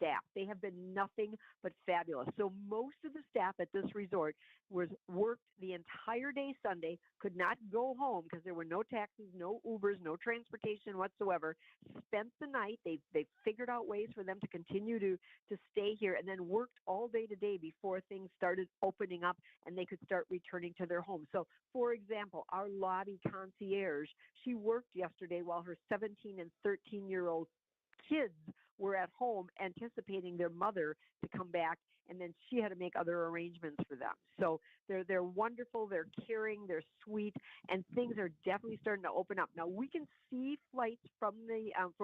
staff. They have been nothing but fabulous. So most of the staff at this resort was worked the entire day Sunday, could not go home because there were no taxis, no Ubers, no transportation whatsoever. Spent the night. They figured out ways for them to continue to stay here, and then worked all day today before things started opening up and they could start returning to their homes. So, for example, our lobby concierge, she worked yesterday while her 17 and 13-year-old kids were at home anticipating their mother to come back, and then she had to make other arrangements for them. So they're wonderful, they're caring, they're sweet, and things are definitely starting to open up. Now we can see flights from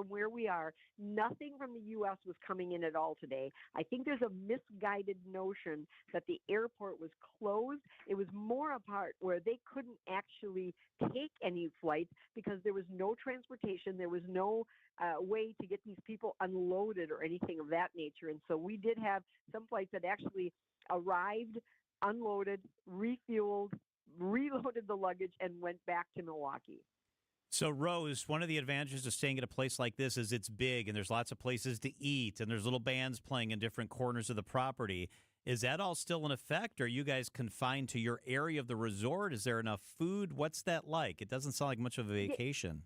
where we are. Nothing from the U.S. was coming in at all today. I think there's a misguided notion that the airport was closed. It was more a part where they couldn't actually take any flights because there was no transportation, there was no way to get these people unloaded or anything of that nature. And so we did have some flights that actually arrived, unloaded, refueled, reloaded the luggage, and went back to Milwaukee. So, Rose, one of the advantages of staying at a place like this is it's big and there's lots of places to eat and there's little bands playing in different corners of the property. Is that all still in effect? Are you guys confined to your area of the resort? Is there enough food? What's that like? It doesn't sound like much of a vacation.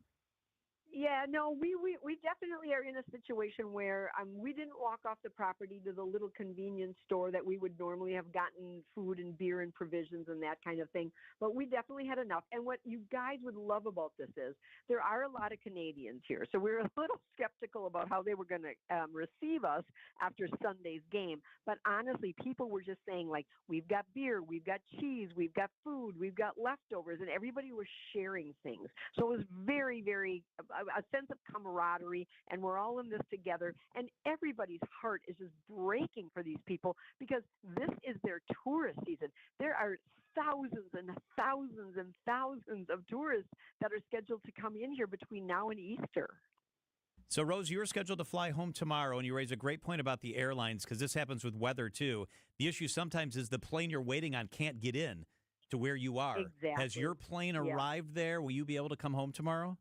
Yeah, no, we definitely are in a situation where we didn't walk off the property to the little convenience store that we would normally have gotten food and beer and provisions and that kind of thing. But we definitely had enough. And what you guys would love about this is there are a lot of Canadians here. So we're a little skeptical about how they were going to receive us after Sunday's game. But honestly, people were just saying, like, we've got beer, we've got cheese, we've got food, we've got leftovers, and everybody was sharing things. So it was very, very a sense of camaraderie, and we're all in this together, and everybody's heart is just breaking for these people because this is their tourist season. There are thousands and thousands and thousands of tourists that are scheduled to come in here between now and Easter. So, Rose, you're scheduled to fly home tomorrow, and you raise a great point about the airlines because this happens with weather, too. The issue sometimes is the plane you're waiting on can't get in to where you are. Exactly. Has your plane arrived there? Will you be able to come home tomorrow?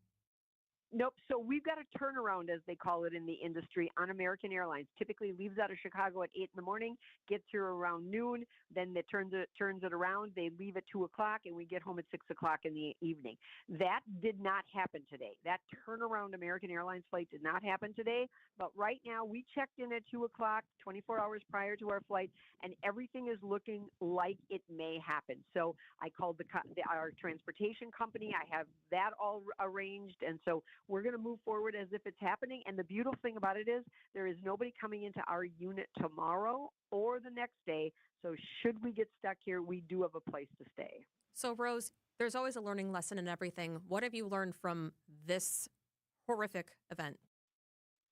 Nope. So we've got a turnaround, as they call it in the industry, on American Airlines. Typically leaves out of Chicago at 8 in the morning, gets here around noon, then it turns it around. They leave at 2 o'clock, and we get home at 6 o'clock in the evening. That did not happen today. That turnaround American Airlines flight did not happen today. But right now, we checked in at 2 o'clock, 24 hours prior to our flight, and everything is looking like it may happen. So I called our transportation company. I have that all arranged, and so we're going to move forward as if it's happening. And the beautiful thing about it is there is nobody coming into our unit tomorrow or the next day. So should we get stuck here, we do have a place to stay. So, Rose, there's always a learning lesson in everything. What have you learned from this horrific event?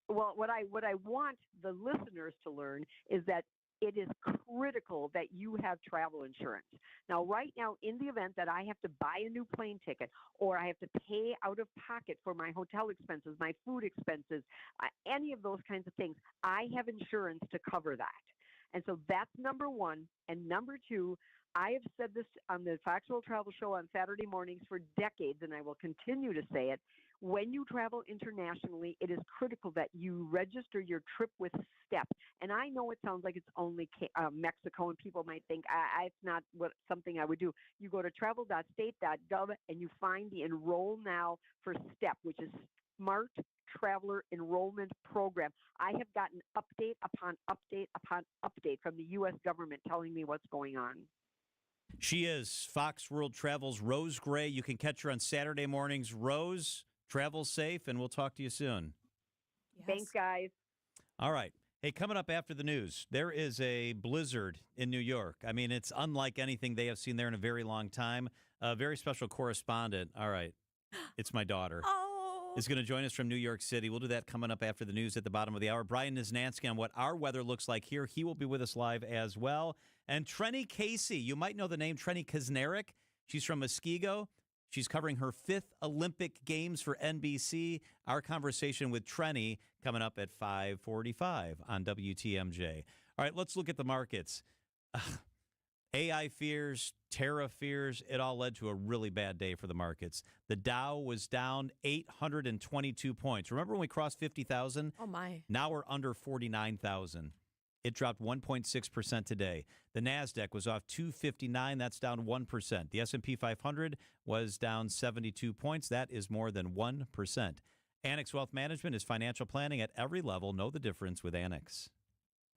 Well, what I want the listeners to learn is that it is critical that you have travel insurance. Now, right now, in the event that I have to buy a new plane ticket or I have to pay out of pocket for my hotel expenses, my food expenses, any of those kinds of things, I have insurance to cover that. And so that's number one. And number two, I have said this on the Factual Travel Show on Saturday mornings for decades, and I will continue to say it. When you travel internationally, it is critical that you register your trip with STEP. And I know it sounds like it's only Mexico, and people might think it's not something I would do. You go to travel.state.gov, and you find the Enroll Now for STEP, which is Smart Traveler Enrollment Program. I have gotten update upon update upon update from the U.S. government telling me what's going on. She is Fox World Travel's Rose Gray. You can catch her on Saturday mornings. Rose, travel safe, and we'll talk to you soon. Yes. Thanks, guys. All right. Hey, coming up after the news, there is a blizzard in New York. I mean, it's unlike anything they have seen there in a very long time. A very special correspondent. All right. It's my daughter. Is going to join us from New York City. We'll do that coming up after the news at the bottom of the hour. Brian Niznansky on what our weather looks like here. He will be with us live as well. And Trenny Casey, you might know the name Trenny Kazmarek. She's from Muskego. She's covering her 5th Olympic Games for NBC. Our conversation with Trenny coming up at 5:45 on WTMJ. All right, let's look at the markets. AI fears, tariff fears, it all led to a really bad day for the markets. The Dow was down 822 points. Remember when we crossed 50,000? Oh, my. Now we're under 49,000. It dropped 1.6% today. The NASDAQ was off 259. That's down 1%. The S&P 500 was down 72 points. That is more than 1%. Annex Wealth Management is financial planning at every level. Know the difference with Annex.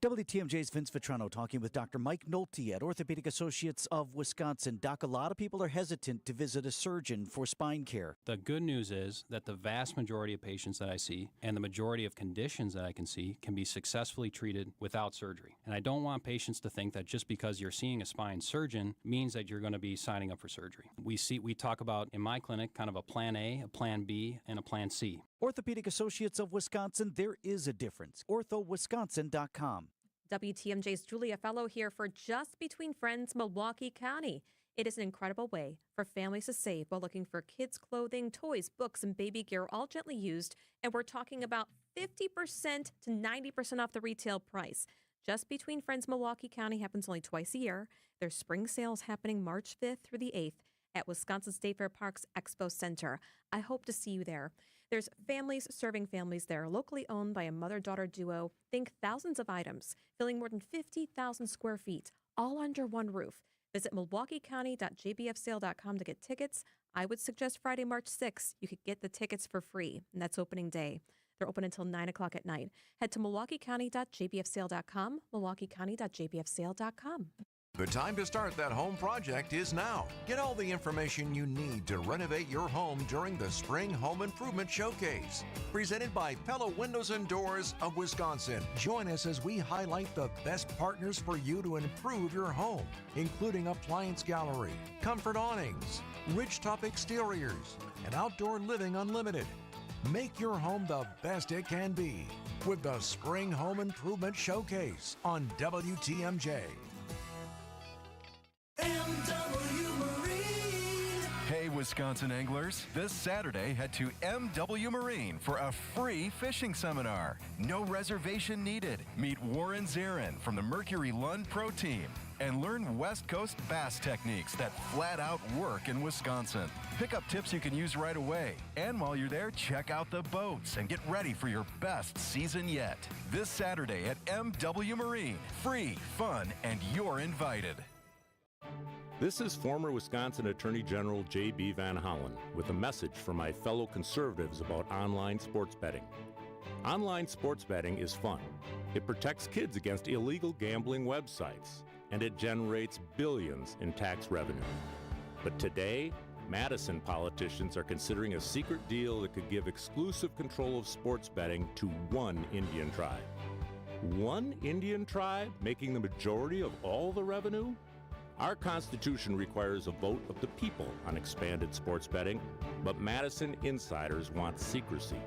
WTMJ's Vince Vitrano talking with Dr. Mike Nolte at Orthopedic Associates of Wisconsin. Doc, a lot of people are hesitant to visit a surgeon for spine care. The good news is that the vast majority of patients that I see and the majority of conditions that I can see can be successfully treated without surgery. And I don't want patients to think that just because you're seeing a spine surgeon means that you're going to be signing up for surgery. We talk about, in my clinic, kind of a plan A, a plan B, and a plan C. Orthopedic Associates of Wisconsin, there is a difference. orthowisconsin.com. WTMJ's Julia Fellow here for Just Between Friends, Milwaukee County. It is an incredible way for families to save while looking for kids' clothing, toys, books, and baby gear, all gently used. And we're talking about 50% to 90% off the retail price. Just Between Friends, Milwaukee County happens only twice a year. Their spring sale is happening March 5th through the 8th at Wisconsin State Fair Park's Expo Center. I hope to see you there. There's families serving families there, locally owned by a mother-daughter duo. Think thousands of items, filling more than 50,000 square feet, all under one roof. Visit milwaukeecounty.jbfsale.com to get tickets. I would suggest Friday, March 6th. You could get the tickets for free, and that's opening day. They're open until 9 o'clock at night. Head to milwaukeecounty.jbfsale.com, milwaukeecounty.jbfsale.com. The time to start that home project is now. Get all the information you need to renovate your home during the Spring Home Improvement Showcase. Presented by Pella Windows and Doors of Wisconsin. Join us as we highlight the best partners for you to improve your home, including appliance gallery, comfort awnings, ridge-top exteriors, and outdoor living unlimited. Make your home the best it can be with the Spring Home Improvement Showcase on WTMJ. Hey, Wisconsin anglers. This Saturday, head to MW Marine for a free fishing seminar. No reservation needed. Meet Warren Zarin from the Mercury Lund Pro Team and learn West Coast bass techniques that flat out work in Wisconsin. Pick up tips you can use right away. And while you're there, check out the boats and get ready for your best season yet. This Saturday at MW Marine. Free, fun, and you're invited. This is former Wisconsin Attorney General J.B. Van Hollen with a message for my fellow conservatives about online sports betting. Online sports betting is fun. It protects kids against illegal gambling websites, and it generates billions in tax revenue. But today, Madison politicians are considering a secret deal that could give exclusive control of sports betting to one Indian tribe. One Indian tribe making the majority of all the revenue? Our Constitution requires a vote of the people on expanded sports betting, but Madison insiders want secrecy.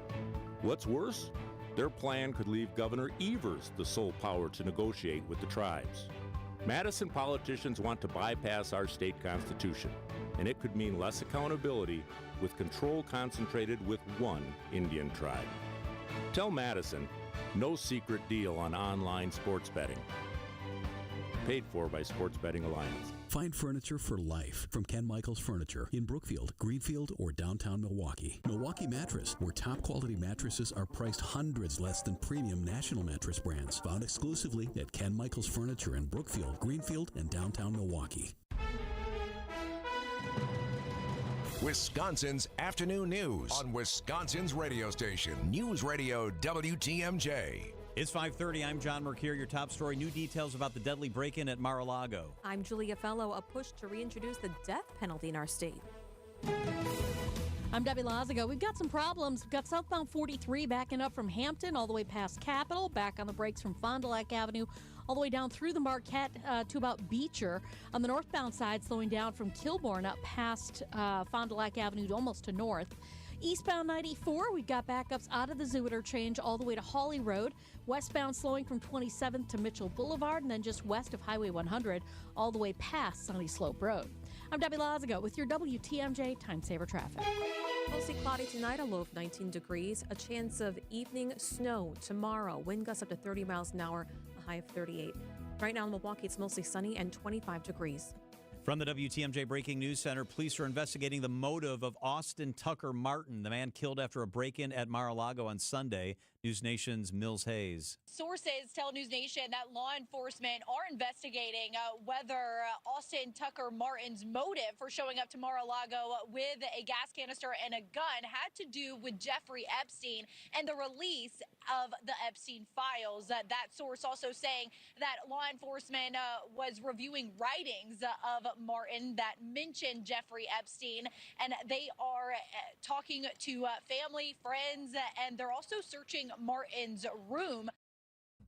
What's worse, their plan could leave Governor Evers the sole power to negotiate with the tribes. Madison politicians want to bypass our state constitution, and it could mean less accountability with control concentrated with one Indian tribe. Tell Madison, no secret deal on online sports betting. Paid for by Sports Betting Alliance. Find furniture for life from Ken Michaels Furniture in Brookfield, Greenfield, or downtown Milwaukee. Milwaukee Mattress, where top quality mattresses are priced hundreds less than premium national mattress brands. Found exclusively at Ken Michaels Furniture in Brookfield, Greenfield, and downtown Milwaukee. Wisconsin's afternoon news on Wisconsin's radio station, News Radio WTMJ. It's 5:30. I'm John Mercure. Your top story, new details about the deadly break-in at Mar-a-Lago. I'm Julia Fellow. A push to reintroduce the death penalty in our state. I'm Debbie Lazago. We've got some problems. We've got southbound 43 backing up from Hampton all the way past Capitol, back on the brakes from Fond du Lac Avenue, all the way down through the Marquette to about Beecher. On the northbound side, slowing down from Kilbourne up past Fond du Lac Avenue almost to north. Eastbound 94, we've got backups out of the Zoo Interchange all the way to Hawley Road. Westbound slowing from 27th to Mitchell Boulevard, and then just west of Highway 100 all the way past Sunny Slope Road. I'm Debbie Lazago with your WTMJ Time Saver Traffic. Mostly cloudy tonight, a low of 19 degrees. A chance of evening snow tomorrow. Wind gusts up to 30 miles an hour, a high of 38. Right now in Milwaukee, it's mostly sunny and 25 degrees. From the WTMJ Breaking News Center, police are investigating the motive of Austin Tucker Martin, the man killed after a break-in at Mar-a-Lago on Sunday. News Nation's Mills Hayes. Sources tell News Nation that law enforcement are investigating whether Austin Tucker Martin's motive for showing up to Mar-a-Lago with a gas canister and a gun had to do with Jeffrey Epstein and the release of the Epstein files. That source also saying that law enforcement was reviewing writings of Martin that mentioned Jeffrey Epstein, and they are talking to family, friends, and they're also searching Martin's room.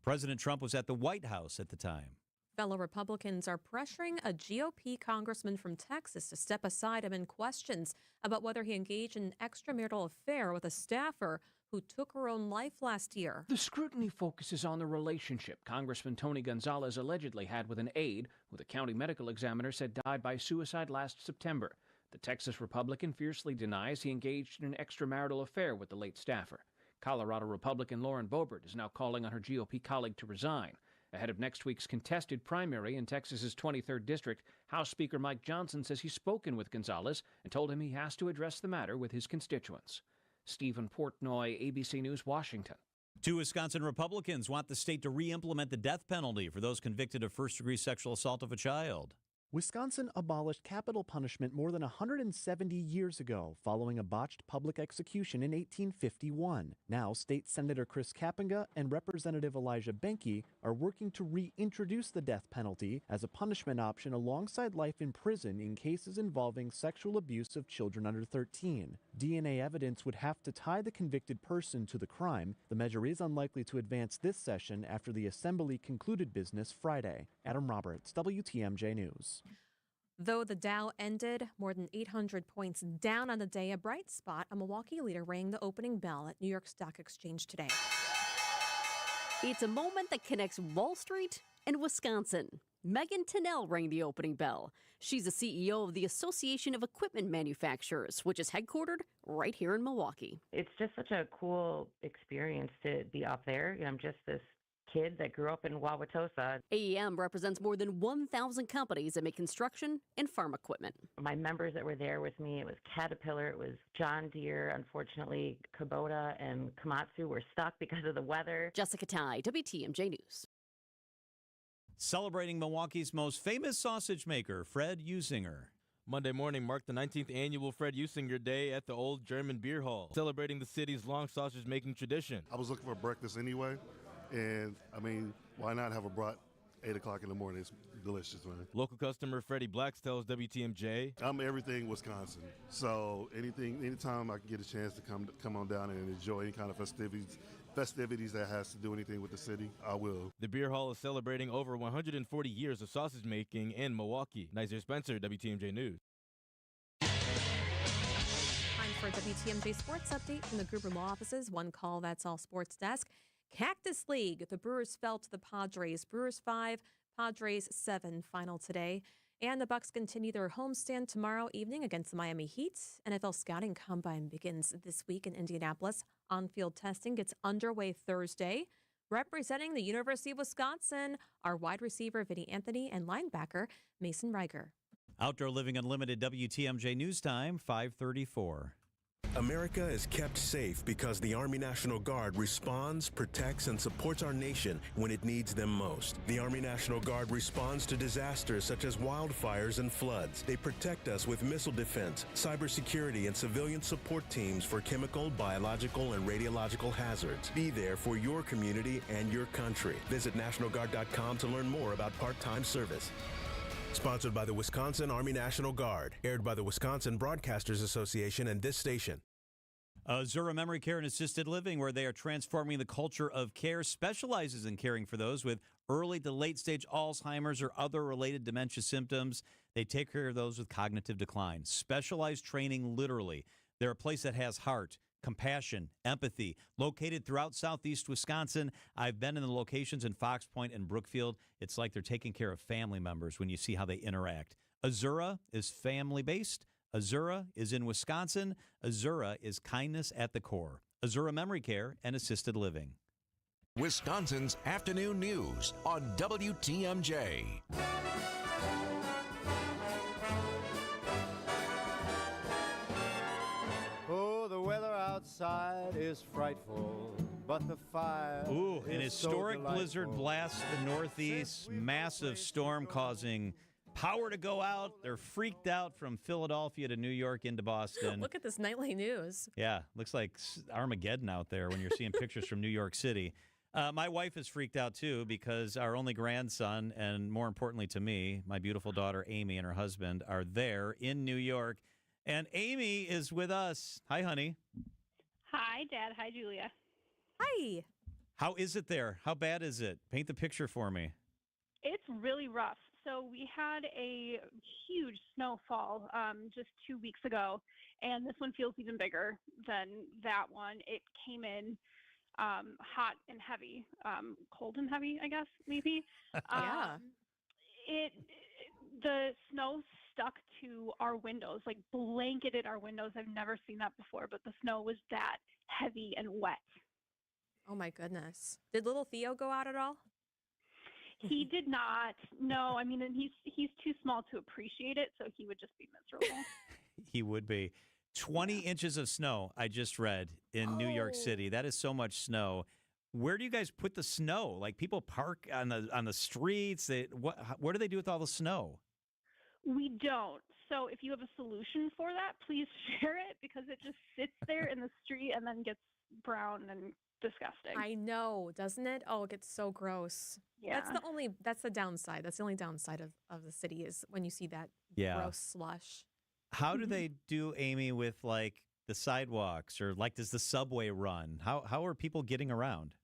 President Trump was at the White House at the time. Fellow Republicans are pressuring a GOP congressman from Texas to step aside amid questions about whether he engaged in an extramarital affair with a staffer who took her own life last year. The scrutiny focuses on the relationship Congressman Tony Gonzalez allegedly had with an aide who the county medical examiner said died by suicide last September. The Texas Republican fiercely denies he engaged in an extramarital affair with the late staffer. Colorado Republican Lauren Boebert is now calling on her GOP colleague to resign. Ahead of next week's contested primary in Texas's 23rd District, House Speaker Mike Johnson says he's spoken with Gonzalez and told him he has to address the matter with his constituents. Stephen Portnoy, ABC News, Washington. Two Wisconsin Republicans want the state to re-implement the death penalty for those convicted of first-degree sexual assault of a child. Wisconsin abolished capital punishment more than 170 years ago, following a botched public execution in 1851. Now, State Senator Chris Kappenga and Representative Elijah Benke are working to reintroduce the death penalty as a punishment option alongside life in prison in cases involving sexual abuse of children under 13. DNA evidence would have to tie the convicted person to the crime. The measure is unlikely to advance this session after the Assembly concluded business Friday. Adam Roberts, WTMJ News. Though the Dow ended more than 800 points down on the day, a bright spot, a Milwaukee leader rang the opening bell at New York Stock Exchange today. It's a moment that connects Wall Street and Wisconsin. Megan Tennell rang the opening bell. She's the CEO of the Association of Equipment Manufacturers, which is headquartered right here in Milwaukee. It's just such a cool experience to be up there. I'm just this kid that grew up in Wauwatosa. AEM represents more than 1,000 companies that make construction and farm equipment. My members that were there with me, it was Caterpillar, it was John Deere. Unfortunately, Kubota and Komatsu were stuck because of the weather. Jessica Ty, WTMJ News. Celebrating Milwaukee's most famous sausage maker, Fred Usinger. Monday morning marked the 19th annual Fred Usinger Day at the Old German Beer Hall, celebrating the city's long sausage-making tradition. I was looking for breakfast anyway. And, I mean, why not have a brat 8 o'clock in the morning? It's delicious, man. Local customer Freddie Blacks tells WTMJ. I'm everything Wisconsin. So anytime I can get a chance to come on down and enjoy any kind of festivities that has to do anything with the city, I will. The beer hall is celebrating over 140 years of sausage making in Milwaukee. Nizer Spencer, WTMJ News. Time for a WTMJ Sports Update from the Gruber Law Offices. One call, that's all sports desk. Cactus League, the Brewers fell to the Padres. Brewers 5, Padres 7 final today. And the Bucks continue their homestand tomorrow evening against the Miami Heat. NFL Scouting Combine begins this week in Indianapolis. On-field testing gets underway Thursday. Representing the University of Wisconsin, our wide receiver Vinny Anthony and linebacker Mason Riger. Outdoor Living Unlimited, WTMJ News Time, 5:34. America is kept safe because the Army National Guard responds, protects, and supports our nation when it needs them most. The Army National Guard responds to disasters such as wildfires and floods. They protect us with missile defense, cybersecurity, and civilian support teams for chemical, biological, and radiological hazards. Be there for your community and your country. Visit NationalGuard.com to learn more about part-time service. Sponsored by the Wisconsin Army National Guard. Aired by the Wisconsin Broadcasters Association and this station. Zura Memory Care and Assisted Living, where they are transforming the culture of care, specializes in caring for those with early to late-stage Alzheimer's or other related dementia symptoms. They take care of those with cognitive decline. Specialized training, literally. They're a place that has heart, compassion, empathy, located throughout southeast Wisconsin. I've been in the locations in Fox Point and Brookfield. It's like they're taking care of family members when you see how they interact. Azura is family-based. Azura is in Wisconsin. Azura is kindness at the core. Azura Memory Care and Assisted Living. Wisconsin's afternoon news on WTMJ. Oh, the weather outside is frightful, but the fire. Ooh, an is so historic delightful. blizzard blasts the Northeast. Massive storm causing power to go out. They're freaked out from Philadelphia to New York into Boston. Look at this nightly news. Yeah, looks like Armageddon out there when you're seeing pictures from New York City. My wife is freaked out, too, because our only grandson, and more importantly to me, my beautiful daughter Amy and her husband are there in New York. And Amy is with us. Hi, honey. Hi, Dad. Hi, Julia. Hi. How is it there? How bad is it? Paint the picture for me. It's really rough. So we had a huge snowfall just 2 weeks ago, and this one feels even bigger than that one. It came in hot and heavy, cold and heavy, I guess, maybe. Yeah. The snow stuck to our windows, like blanketed our windows. I've never seen that before, but the snow was that heavy and wet. Oh, my goodness. Did little Theo go out at all? He did not. No, I mean, and he's too small to appreciate it, so he would just be miserable. He would be. 20 inches of snow, I just read, in New York City. That is so much snow. Where do you guys put the snow? Like, people park on the streets. What do they do with all the snow? We don't. So if you have a solution for that, please share it, because it just sits there in the street and then gets brown and disgusting. I know, doesn't it? Oh, it gets so gross. Yeah. That's the downside. That's the only downside of the city is when you see that gross slush. How do they do, Amy, with like the sidewalks, or like does the subway run? How are people getting around?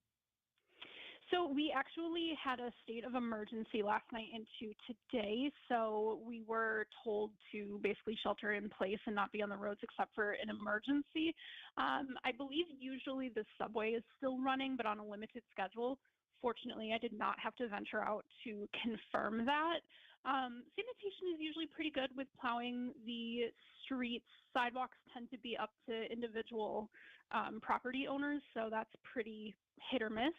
So we actually had a state of emergency last night into today. So we were told to basically shelter in place and not be on the roads except for an emergency. I believe usually the subway is still running, but on a limited schedule. Fortunately, I did not have to venture out to confirm that. Sanitation is usually pretty good with plowing the streets. Sidewalks tend to be up to individual property owners, so that's pretty hit or miss.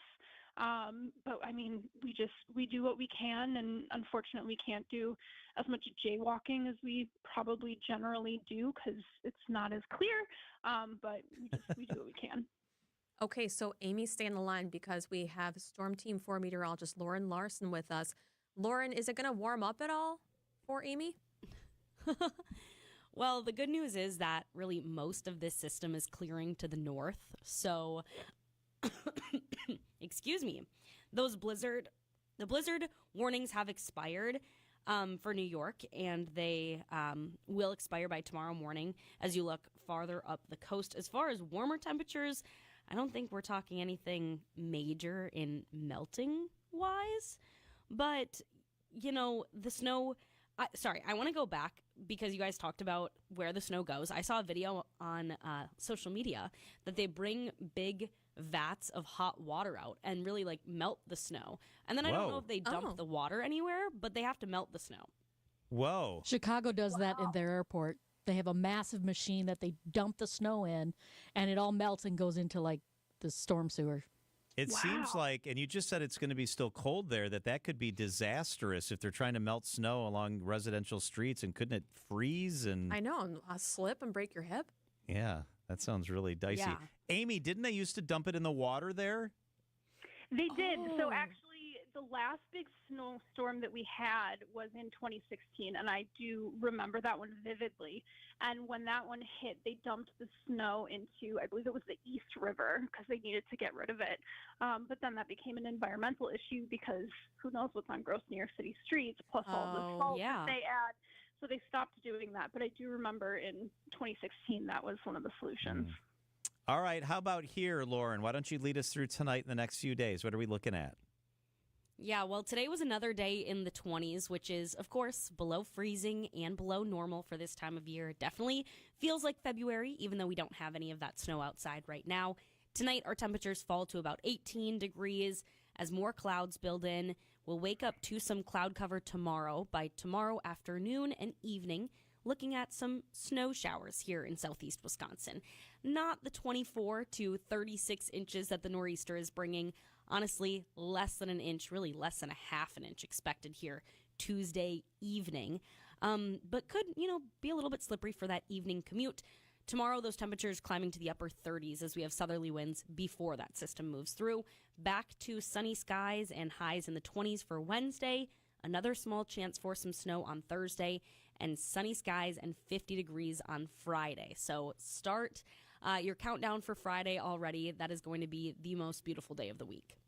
But I mean, we do what we can, and unfortunately we can't do as much jaywalking as we probably generally do because it's not as clear. But we do what we can. Okay, so Amy, stay on the line because we have Storm Team 4 meteorologist Lauren Larson with us. Lauren, is it going to warm up at all for Amy? Well, the good news is that really most of this system is clearing to the north. So, excuse me, the blizzard warnings have expired for New York, and they will expire by tomorrow morning as you look farther up the coast. As far as warmer temperatures, I don't think we're talking anything major in melting wise, but the snow. I want to go back because you guys talked about where the snow goes. I saw a video on social media that they bring big vats of hot water out and really like melt the snow. And then I don't know if they dump the water anywhere, but they have to melt the snow. Whoa. Chicago does that in their airport. They have a massive machine that they dump the snow in, and it all melts and goes into like the storm sewer. It seems like, and you just said it's going to be still cold there, that could be disastrous if they're trying to melt snow along residential streets, and couldn't it freeze? And I know, and slip and break your hip. Yeah, that sounds really dicey. Yeah. Amy, didn't they used to dump it in the water there? They did. So actually, the last big snowstorm that we had was in 2016, and I do remember that one vividly. And when that one hit, they dumped the snow into, I believe it was the East River, because they needed to get rid of it. But then that became an environmental issue because who knows what's on gross New York City streets, plus all the salt that they add. So they stopped doing that. But I do remember in 2016, that was one of the solutions. All right, how about here, Lauren? Why don't you lead us through tonight in the next few days? What are we looking at? Yeah, well, today was another day in the 20s, which is, of course, below freezing and below normal for this time of year. It definitely feels like February, even though we don't have any of that snow outside right now. Tonight, our temperatures fall to about 18 degrees as more clouds build in. We'll wake up to some cloud cover tomorrow. By tomorrow afternoon and evening, looking at some snow showers here in southeast Wisconsin. Not the 24 to 36 inches that the nor'easter is bringing. Honestly, less than an inch, really less than a half an inch expected here Tuesday evening. But could, be a little bit slippery for that evening commute. Tomorrow, those temperatures climbing to the upper 30s as we have southerly winds before that system moves through. Back to sunny skies and highs in the 20s for Wednesday. Another small chance for some snow on Thursday, and sunny skies and 50 degrees on Friday. So start your countdown for Friday already. That is going to be the most beautiful day of the week.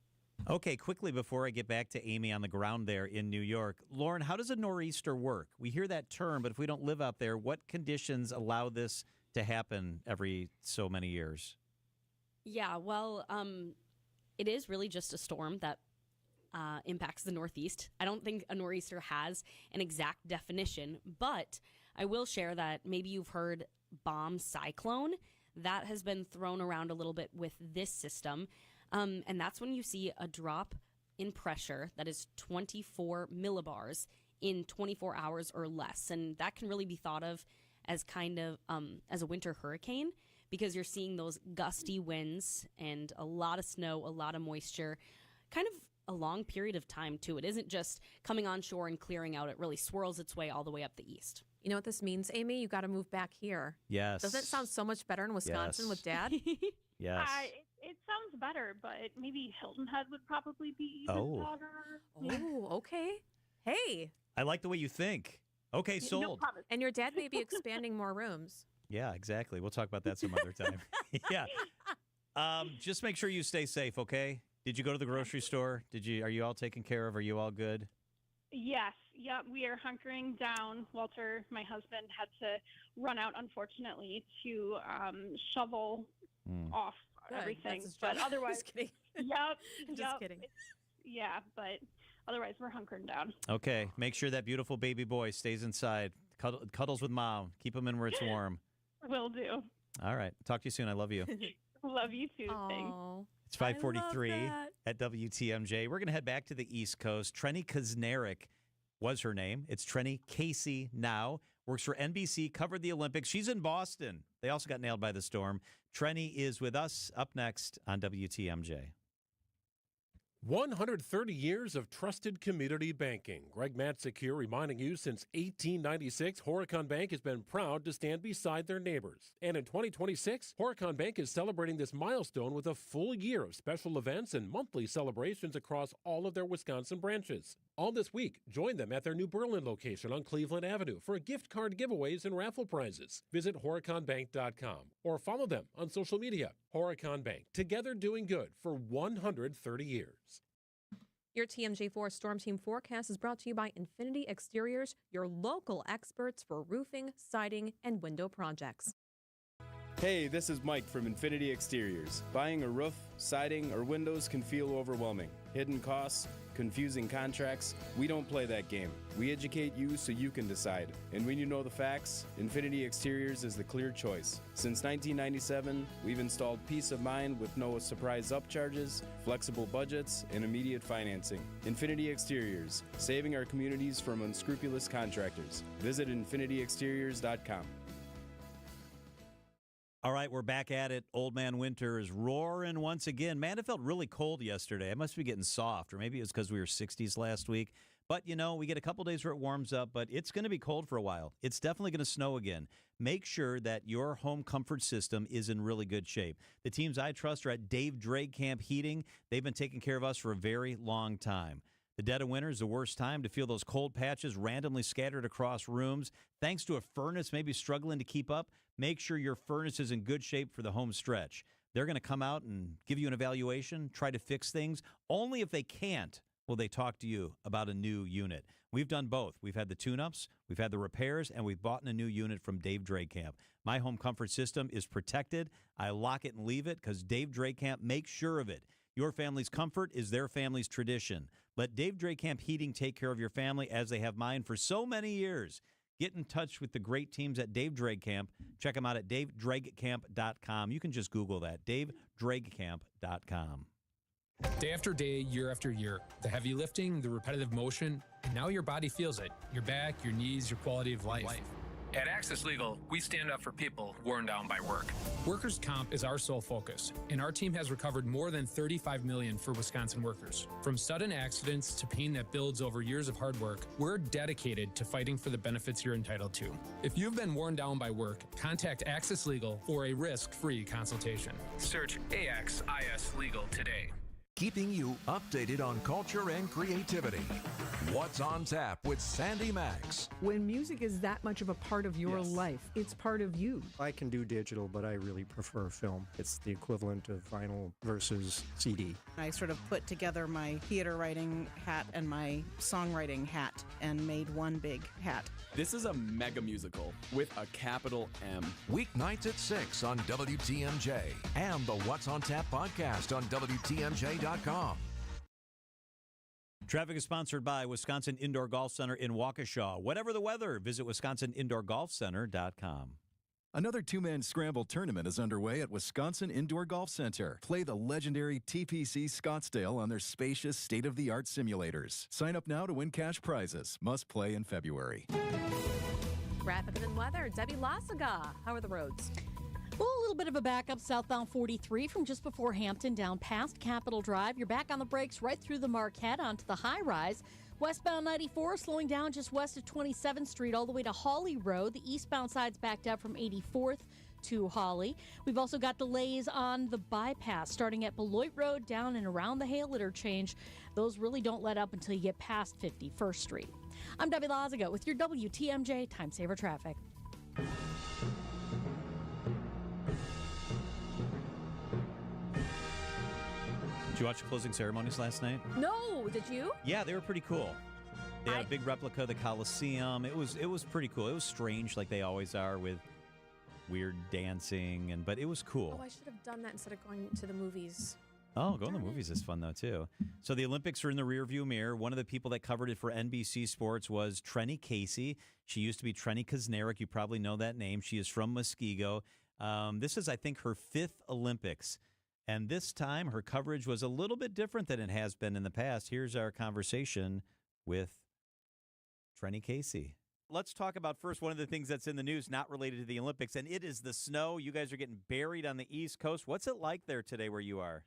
Okay, quickly before I get back to Amy on the ground there in New York, Lauren, how does a nor'easter work? We hear that term, but if we don't live out there, what conditions allow this to happen every so many years? Yeah, well, it is really just a storm that impacts the Northeast. I don't think a nor'easter has an exact definition, but I will share that maybe you've heard bomb cyclone. That has been thrown around a little bit with this system. And that's when you see a drop in pressure that is 24 millibars in 24 hours or less. And that can really be thought of as kind of as a winter hurricane, because you're seeing those gusty winds and a lot of snow, a lot of moisture, kind of a long period of time, too. It isn't just coming on shore and clearing out. It really swirls its way all the way up the east. You know what this means, Amy? You got to move back here. Yes. Doesn't it sound so much better in Wisconsin with Dad? Yes. It sounds better, but maybe Hilton Head would probably be even better. Oh, okay. Hey. I like the way you think. Okay, sold. And your dad may be expanding more rooms. Yeah, exactly. We'll talk about that some other time. Yeah. Just make sure you stay safe, okay? Did you go to the grocery store? Are you all taken care of? Are you all good? Yes. Yep. We are hunkering down. Walter, my husband, had to run out, unfortunately, to shovel off everything. But otherwise, Just kidding. Yep. Just kidding. Yeah, but otherwise we're hunkering down. Okay. Make sure that beautiful baby boy stays inside. Cuddles with mom. Keep him in where it's warm. Will do. All right. Talk to you soon. I love you. Love you too. Thanks. It's 5:43 at WTMJ. We're going to head back to the East Coast. Trenny Kuznirik was her name. It's Trenny Casey now. Works for NBC, covered the Olympics. She's in Boston. They also got nailed by the storm. Trenny is with us up next on WTMJ. 130 years of trusted community banking. Greg Matzik here reminding you since 1896, Horicon Bank has been proud to stand beside their neighbors. And in 2026, Horicon Bank is celebrating this milestone with a full year of special events and monthly celebrations across all of their Wisconsin branches. All this week, join them at their New Berlin location on Cleveland Avenue for gift card giveaways and raffle prizes. Visit horiconbank.com or follow them on social media. Horicon Bank, together doing good for 130 years. Your TMJ4 Storm Team forecast is brought to you by Infinity Exteriors, your local experts for roofing, siding, and window projects. Hey, this is Mike from Infinity Exteriors. Buying a roof, siding, or windows can feel overwhelming. Hidden costs, confusing contracts. We don't play that game. We educate you so you can decide. And when you know the facts, Infinity Exteriors is the clear choice. Since 1997, we've installed peace of mind with no surprise upcharges, flexible budgets, and immediate financing. Infinity Exteriors, saving our communities from unscrupulous contractors. Visit infinityexteriors.com. All right, we're back at it. Old Man Winter is roaring once again. Man, it felt really cold yesterday. I must be getting soft, or maybe it was because we were 60s last week. But, we get a couple days where it warms up, but it's going to be cold for a while. It's definitely going to snow again. Make sure that your home comfort system is in really good shape. The teams I trust are at Dave Drake Camp Heating. They've been taking care of us for a very long time. The dead of winter is the worst time to feel those cold patches randomly scattered across rooms. Thanks to a furnace maybe struggling to keep up, make sure your furnace is in good shape for the home stretch. They're going to come out and give you an evaluation, try to fix things. Only if they can't will they talk to you about a new unit. We've done both. We've had the tune-ups, we've had the repairs, and we've bought a new unit from Dave Drake Camp. My home comfort system is protected. I lock it and leave it because Dave Drake Camp makes sure of it. Your family's comfort is their family's tradition. Let Dave Drake Camp Heating take care of your family as they have mine for so many years. Get in touch with the great teams at Dave Drake Camp. Check them out at davedrakecamp.com. You can just Google that, davedrakecamp.com. Day after day, year after year, the heavy lifting, the repetitive motion, and now your body feels it. Your back, your knees, your quality of life. At Access Legal, we stand up for people worn down by work. Workers' comp is our sole focus, and our team has recovered more than $35 million for Wisconsin workers. From sudden accidents to pain that builds over years of hard work, we're dedicated to fighting for the benefits you're entitled to. If you've been worn down by work, contact Access Legal for a risk-free consultation. Search AXIS Legal today. Keeping you updated on culture and creativity. What's on Tap with Sandy Maxx. When music is that much of a part of your life, it's part of you. I can do digital, but I really prefer film. It's the equivalent of vinyl versus CD. I sort of put together my theater writing hat and my songwriting hat and made one big hat. This is a mega musical with a capital M. Weeknights at 6 on WTMJ and the What's on Tap podcast on WTMJ.com. Traffic is sponsored by Wisconsin Indoor Golf Center in Waukesha. Whatever the weather, visit WisconsinIndoorGolfCenter.com. Another two-man scramble tournament is underway at Wisconsin Indoor Golf Center. Play the legendary TPC Scottsdale on their spacious, state-of-the-art simulators. Sign up now to win cash prizes. Must play in February. Traffic and weather. Debbie Lasaga. How are the roads? Well, a little bit of a backup southbound 43 from just before Hampton down past Capitol Drive. You're back on the brakes right through the Marquette onto the high rise. Westbound 94 slowing down just west of 27th Street all the way to Hawley Road. The eastbound side's backed up from 84th to Hawley. We've also got delays on the bypass starting at Beloit Road down and around the Hale interchange. Those really don't let up until you get past 51st Street. I'm Debbie Lazaga with your WTMJ Time Saver Traffic. Did you watch the closing ceremonies last night? No, did you? Yeah, they were pretty cool. They had a big replica of the Coliseum. It was pretty cool. It was strange, like they always are, with weird dancing, but it was cool. Oh, I should have done that instead of going to the movies. Oh, going to the movies is fun, though, too. So the Olympics are in the rearview mirror. One of the people that covered it for NBC Sports was Trenny Casey. She used to be Trenny Kuznirik. You probably know that name. She is from Muskego. This is, I think, her 5th Olympics. And this time, her coverage was a little bit different than it has been in the past. Here's our conversation with Trenny Casey. Let's talk about first one of the things that's in the news not related to the Olympics, and it is the snow. You guys are getting buried on the East Coast. What's it like there today where you are?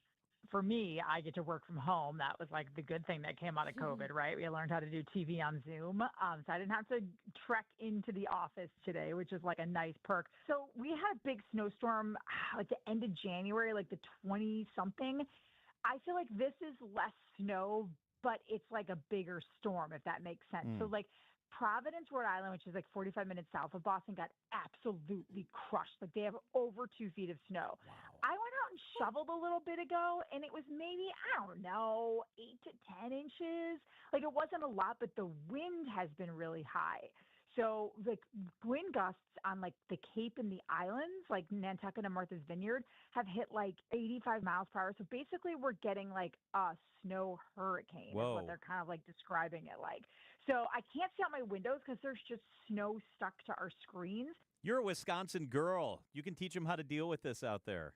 For me, I get to work from home. That was like the good thing that came out of COVID, right? We learned how to do TV on Zoom. So I didn't have to trek into the office today, which is like a nice perk. So we had a big snowstorm at the end of January, like the 20-something. I feel like this is less snow, but it's like a bigger storm, if that makes sense. So like Providence, Rhode Island, which is like 45 minutes south of Boston, got absolutely crushed. Like they have over 2 feet of snow. Wow. I went out and shoveled a little bit ago, and it was maybe, I don't know, 8 to 10 inches. Like it wasn't a lot, but the wind has been really high. So the wind gusts on like the Cape and the islands, like Nantucket and Martha's Vineyard, have hit like 85 miles per hour. So basically we're getting like a snow hurricane is what they're kind of like describing it like. So I can't see out my windows because there's just snow stuck to our screens. You're a Wisconsin girl. You can teach them how to deal with this out there.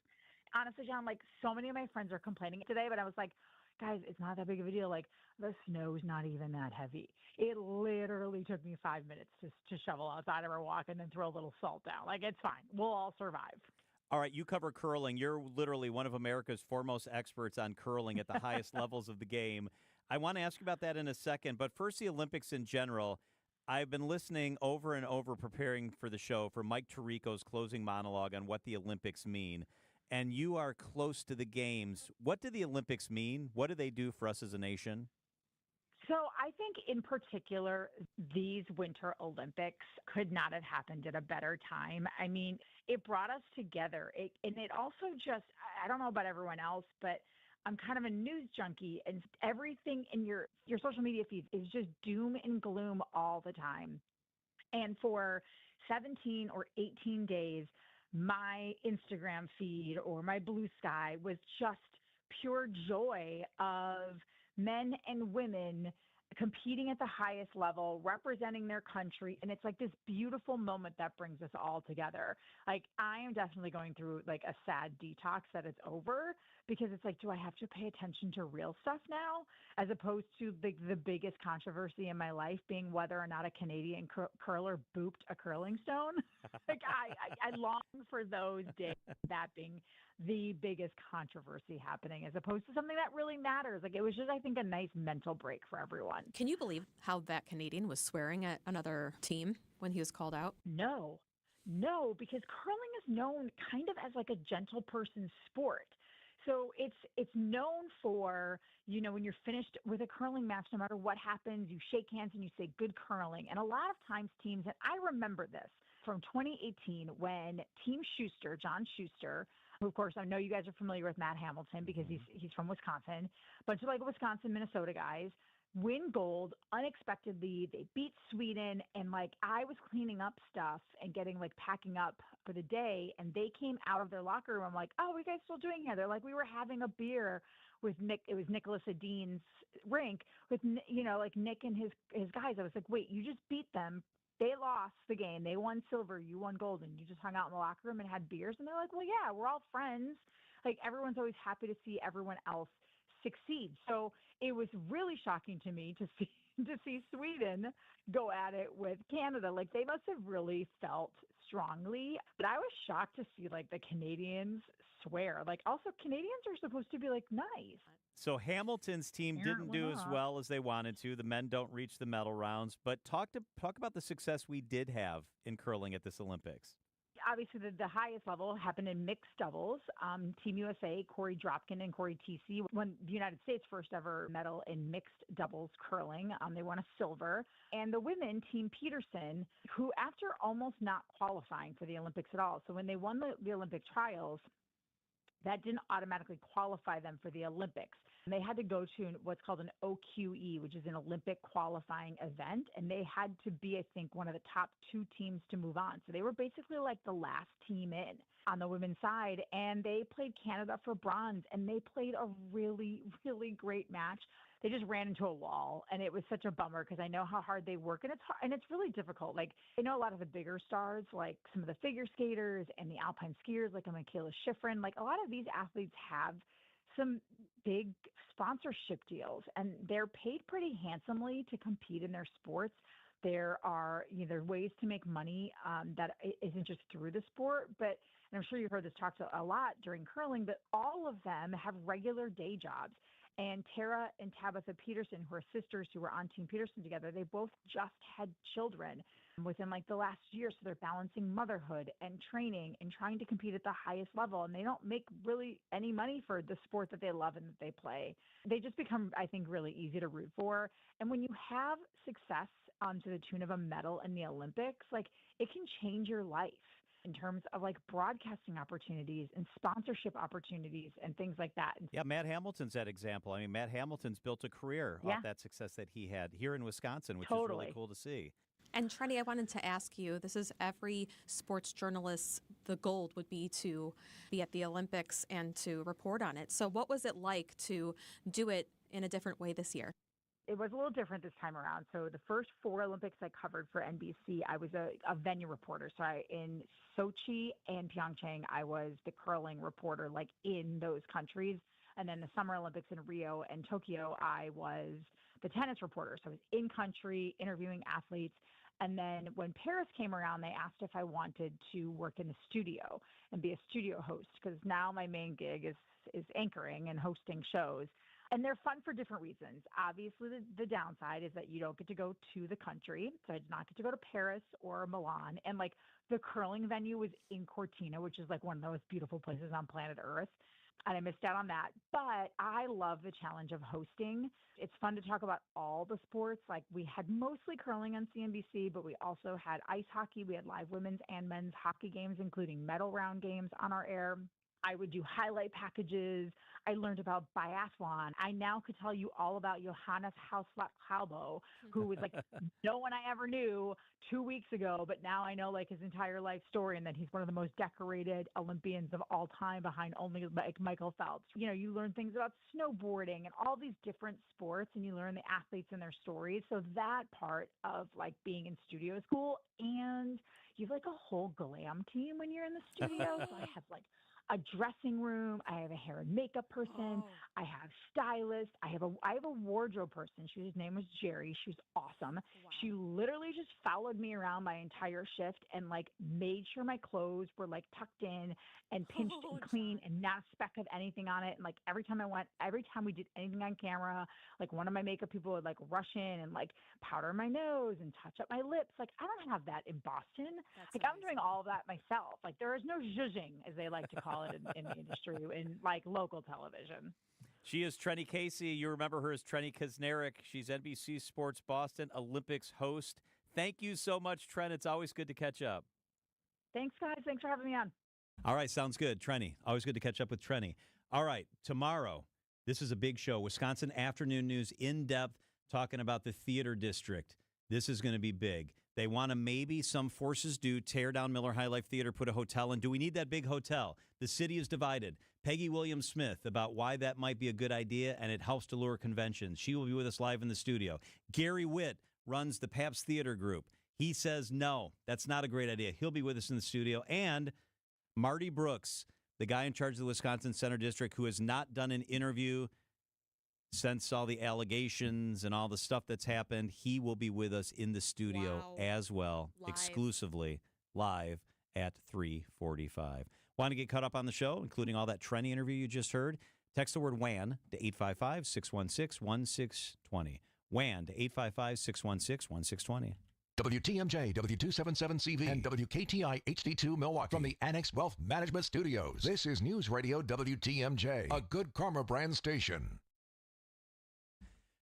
Honestly, John, like so many of my friends are complaining today, but I was like, guys, it's not that big of a deal. Like the snow's not even that heavy. It literally took me 5 minutes to shovel outside of our walk and then throw a little salt down. Like it's fine. We'll all survive. All right, you cover curling. You're literally one of America's foremost experts on curling at the highest levels of the game. I want to ask you about that in a second, but first the Olympics in general. I've been listening over and over preparing for the show for Mike Tirico's closing monologue on what the Olympics mean. And you are close to the games. What do the Olympics mean? What do they do for us as a nation? So I think in particular, these Winter Olympics could not have happened at a better time. I mean, it brought us together. And it also just, I don't know about everyone else, but I'm kind of a news junkie, and everything in your social media feed is just doom and gloom all the time. And for 17 or 18 days, my Instagram feed or my Blue Sky was just pure joy of men and women competing at the highest level, representing their country. And it's like this beautiful moment that brings us all together. Like I am definitely going through like a sad detox that it's over. because it's like, do I have to pay attention to real stuff now, as opposed to the biggest controversy in my life being whether or not a Canadian curler booped a curling stone. Like I long for those days, that being the biggest controversy happening, as opposed to something that really matters. Like, it was just, I think, a nice mental break for everyone. Can you believe how that Canadian was swearing at another team when he was called out? No, because curling is known kind of as like a gentle person sport. So it's known for, when you're finished with a curling match, no matter what happens, you shake hands and you say good curling. And a lot of times teams, and I remember this from 2018 when Team Schuster, John Schuster, who of course I know you guys are familiar with Matt Hamilton because he's from Wisconsin, bunch of like Wisconsin, Minnesota guys, win gold unexpectedly. They beat Sweden, and like I was cleaning up stuff and getting like packing up for the day, and they came out of their locker room. I'm like, oh, what are you guys still doing here? They're like, we were having a beer with Nick. It was Nicholas Adin's rink with like Nick and his guys. I was like, wait, you just beat them. They lost the game. They won silver. You won gold, and you just hung out in the locker room and had beers. And they're like, well, yeah, we're all friends. Like, everyone's always happy to see everyone else succeed. So it was really shocking to me to see Sweden go at it with Canada. Like, they must have really felt strongly. But I was shocked to see like the Canadians swear. Like, also Canadians are supposed to be like nice. So Hamilton's team didn't do as well as they wanted to. The men don't reach the medal rounds. But talk about the success we did have in curling at this Olympics. Obviously, the highest level happened in mixed doubles. Team USA, Corey Dropkin and Corey TC won the United States' first ever medal in mixed doubles curling. They won a silver. And the women, Team Peterson, who after almost not qualifying for the Olympics at all, so when they won the Olympic trials, that didn't automatically qualify them for the Olympics. And they had to go to what's called an OQE, which is an Olympic qualifying event. And they had to be, I think, one of the top 2 teams to move on. So they were basically like the last team in on the women's side. And they played Canada for bronze. And they played a really, really great match. They just ran into a wall, and it was such a bummer because I know how hard they work, and it's hard, and it's really difficult. Like, I know a lot of the bigger stars, like some of the figure skaters and the alpine skiers, like a Michaela Schifrin. Like, a lot of these athletes have some big sponsorship deals, and they're paid pretty handsomely to compete in their sports. There are ways to make money that isn't just through the sport, but, and I'm sure you've heard this talked a lot during curling, but all of them have regular day jobs. And Tara and Tabitha Peterson, who are sisters who were on Team Peterson together, they both just had children within like the last year. So they're balancing motherhood and training and trying to compete at the highest level. And they don't make really any money for the sport that they love and that they play. They just become, I think, really easy to root for. And when you have success to the tune of a medal in the Olympics, like, it can change your life in terms of like broadcasting opportunities and sponsorship opportunities and things like that. Yeah, Matt Hamilton's that example. I mean, Matt Hamilton's built a career off that success that he had here in Wisconsin, which is really cool to see. And Trendy, I wanted to ask you, this is every sports journalist, the goal would be to be at the Olympics and to report on it. So what was it like to do it in a different way this year? It was a little different this time around. So the first 4 Olympics I covered for NBC, I was a venue reporter. So in Sochi and Pyeongchang, I was the curling reporter, like in those countries. And then the Summer Olympics in Rio and Tokyo, I was the tennis reporter. So I was in country interviewing athletes. And then when Paris came around, they asked if I wanted to work in the studio and be a studio host, because now my main gig is anchoring and hosting shows. And they're fun for different reasons. Obviously, the downside is that you don't get to go to the country. So I did not get to go to Paris or Milan. And like the curling venue was in Cortina, which is like one of the most beautiful places on planet Earth. And I missed out on that. But I love the challenge of hosting. It's fun to talk about all the sports. Like, we had mostly curling on CNBC, but we also had ice hockey. We had live women's and men's hockey games, including medal round games on our air. I would do highlight packages. I learned about biathlon. I now could tell you all about Johannes Hauslat Kalbo, who was like no one I ever knew 2 weeks ago, but now I know like his entire life story, and that he's one of the most decorated Olympians of all time behind only like Michael Phelps. You know, you learn things about snowboarding and all these different sports, and you learn the athletes and their stories. So that part of like being in studio is cool. And you have like a whole glam team when you're in the studio. So I have like a dressing room. I have a hair and makeup person. I have stylist. I have a wardrobe person. His name was Jerry. She was awesome. She literally just followed me around my entire shift and like made sure my clothes were like tucked in and pinched and clean and not a speck of anything on it. And like every time we did anything on camera, like one of my makeup people would like rush in and like powder my nose and touch up my lips. Like I don't have that in Boston. I'm doing all of that myself. Like there is no zhuzhing, as they like to call it in the industry, in like local television. She is Trenny Casey. You remember her as Trenny Kazmarek. She's NBC Sports Boston Olympics host. Thank you so much, Trent. It's always good to catch up. Thanks, guys. Thanks for having me on. All right, sounds good. Trenny. Always good to catch up with Trenny. All right, tomorrow, this is a big show. Wisconsin Afternoon News in depth, talking about the theater district. This is going to be big. They want to maybe, some forces do, tear down Miller High Life Theater, put a hotel in. Do we need that big hotel? The city is divided. Peggy Williams-Smith about why that might be a good idea, and it helps to lure conventions. She will be with us live in the studio. Gary Witt runs the Pabst Theater Group. He says, no, that's not a great idea. He'll be with us in the studio. And Marty Brooks, the guy in charge of the Wisconsin Center District, who has not done an interview since all the allegations and all the stuff that's happened, he will be with us in the studio as well, exclusively live at 3:45. Want to get caught up on the show, including all that Trenny interview you just heard? Text the word WAN to 855-616-1620. WAN to 855-616-1620. WTMJ, W277CV, and WKTI HD2 Milwaukee. From the Annex Wealth Management Studios, this is News Radio WTMJ, a Good Karma brand station.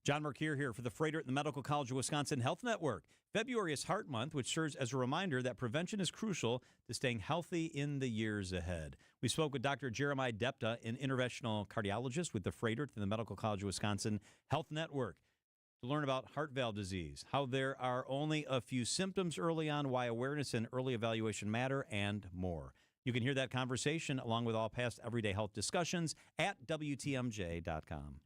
John Mercure here for the Freighter at the Medical College of Wisconsin Health Network. February is Heart Month, which serves as a reminder that prevention is crucial to staying healthy in the years ahead. We spoke with Dr. Jeremiah Depta, an interventional cardiologist with the Freighter at the Medical College of Wisconsin Health Network, to learn about heart valve disease, how there are only a few symptoms early on, why awareness and early evaluation matter, and more. You can hear that conversation along with all past Everyday Health discussions at WTMJ.com.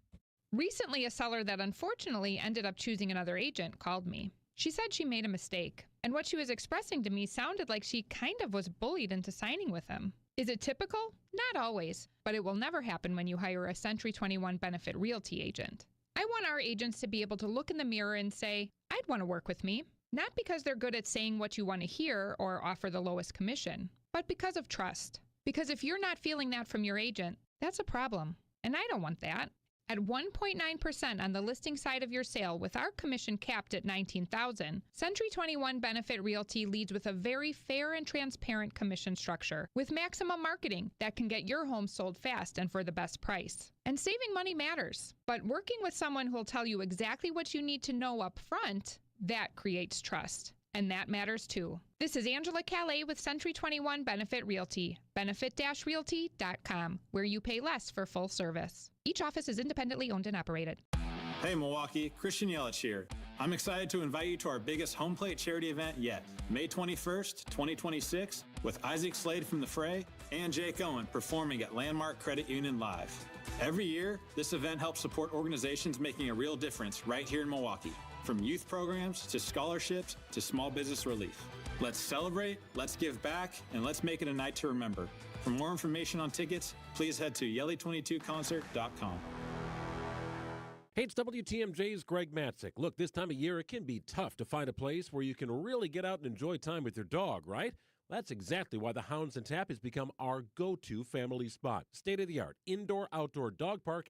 Recently, a seller that unfortunately ended up choosing another agent called me. She said she made a mistake, and what she was expressing to me sounded like she kind of was bullied into signing with him. Is it typical? Not always, but it will never happen when you hire a Century 21 Benefit Realty agent. I want our agents to be able to look in the mirror and say, I'd want to work with me, not because they're good at saying what you want to hear or offer the lowest commission, but because of trust. Because if you're not feeling that from your agent, that's a problem, and I don't want that. At 1.9% on the listing side of your sale with our commission capped at $19,000, Century 21 Benefit Realty leads with a very fair and transparent commission structure with maximum marketing that can get your home sold fast and for the best price. And saving money matters, but working with someone who will tell you exactly what you need to know up front, that creates trust. And that matters too. This is Angela Calais with Century 21 Benefit Realty, benefit-realty.com, where you pay less for full service. Each office is independently owned and operated. Hey Milwaukee, Christian Yelich here. I'm excited to invite you to our biggest home plate charity event yet, May 21st, 2026, with Isaac Slade from The Fray and Jake Owen performing at Landmark Credit Union Live. Every year, this event helps support organizations making a real difference right here in Milwaukee. From youth programs to scholarships to small business relief. Let's celebrate, let's give back, and let's make it a night to remember. For more information on tickets, please head to Yelly22concert.com. Hey, it's WTMJ's Greg Matzik. Look, this time of year, it can be tough to find a place where you can really get out and enjoy time with your dog, right? That's exactly why the Hounds and Tap has become our go-to family spot. State-of-the-art indoor-outdoor dog park